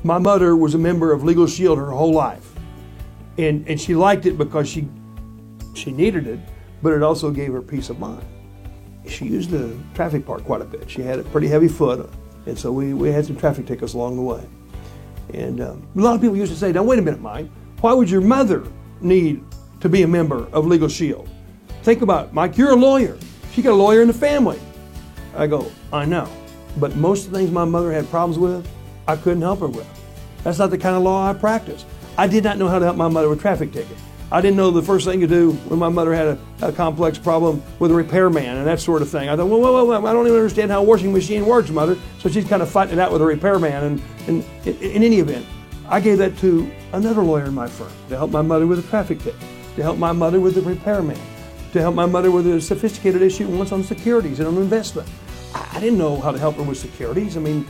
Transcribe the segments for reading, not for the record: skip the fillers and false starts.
My mother was a member of Legal Shield her whole life. And she liked it because she needed it, but it also gave her peace of mind. She used the traffic park quite a bit. She had a pretty heavy foot, and so we had some traffic tickets along the way. And a lot of people used to say, now wait a minute, Mike, why would your mother need to be a member of Legal Shield? Think about it, Mike, you're a lawyer. She got a lawyer in the family. I go, I know, but most of the things my mother had problems with, I couldn't help her with. That's not the kind of law I practice. I did not know how to help my mother with traffic tickets. I didn't know the first thing to do when my mother had a complex problem with a repairman and that sort of thing. I thought, well, I don't even understand how a washing machine works, Mother. So she's kind of fighting it out with a repairman. And in any event, I gave that to another lawyer in my firm to help my mother with a traffic ticket, to help my mother with the repairman, to help my mother with a sophisticated issue once on securities and on investment. I didn't know how to help her with securities. I mean,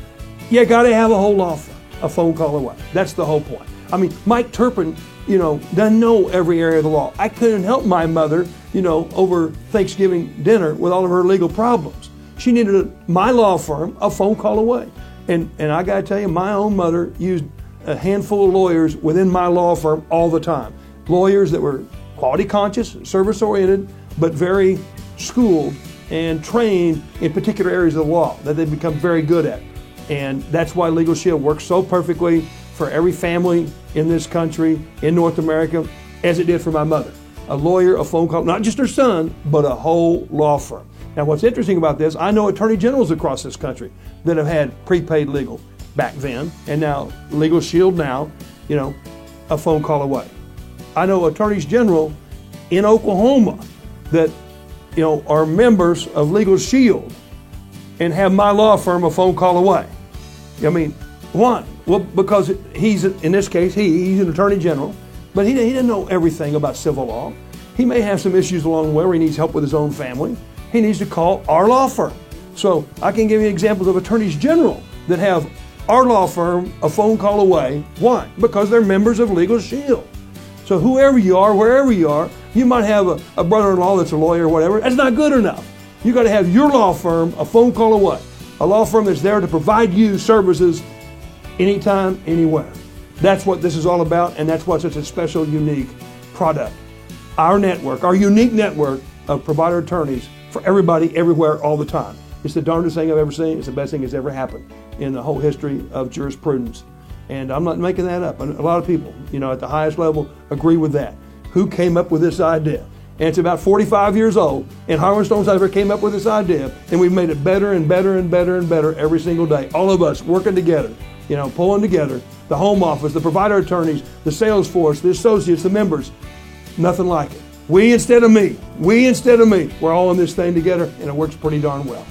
you got to have a whole law firm a phone call away. That's the whole point. I mean, Mike Turpin, doesn't know every area of the law. I couldn't help my mother, over Thanksgiving dinner with all of her legal problems. She needed my law firm a phone call away. And I got to tell you, my own mother used a handful of lawyers within my law firm all the time. Lawyers that were quality conscious, service oriented, but very schooled and trained in particular areas of the law that they've become very good at. And that's why Legal Shield works so perfectly for every family in this country, in North America, as it did for my mother. A lawyer, a phone call, not just her son, but a whole law firm. Now what's interesting about this, I know attorney generals across this country that have had prepaid legal back then, and now Legal Shield now, a phone call away. I know attorneys general in Oklahoma that, are members of Legal Shield and have my law firm a phone call away. I mean, why? Well, because he's, in this case, he's an attorney general, but he didn't know everything about civil law. He may have some issues along the way where he needs help with his own family. He needs to call our law firm. So I can give you examples of attorneys general that have our law firm a phone call away. Why? Because they're members of Legal Shield. So whoever you are, wherever you are, you might have a brother-in-law that's a lawyer or whatever. That's not good enough. You got to have your law firm a phone call away. A law firm that's there to provide you services anytime, anywhere. That's what this is all about, and that's what's such a special, unique product. Our network, our unique network of provider attorneys for everybody, everywhere, all the time. It's the darndest thing I've ever seen. It's the best thing that's ever happened in the whole history of jurisprudence. And I'm not making that up. A lot of people, at the highest level agree with that. Who came up with this idea? And it's about 45 years old, and Harlan Stone Cypher came up with this idea, and we've made it better and better and better and better every single day. All of us working together, pulling together, the home office, the provider attorneys, the sales force, the associates, the members, nothing like it. We instead of me, we're all in this thing together, and it works pretty darn well.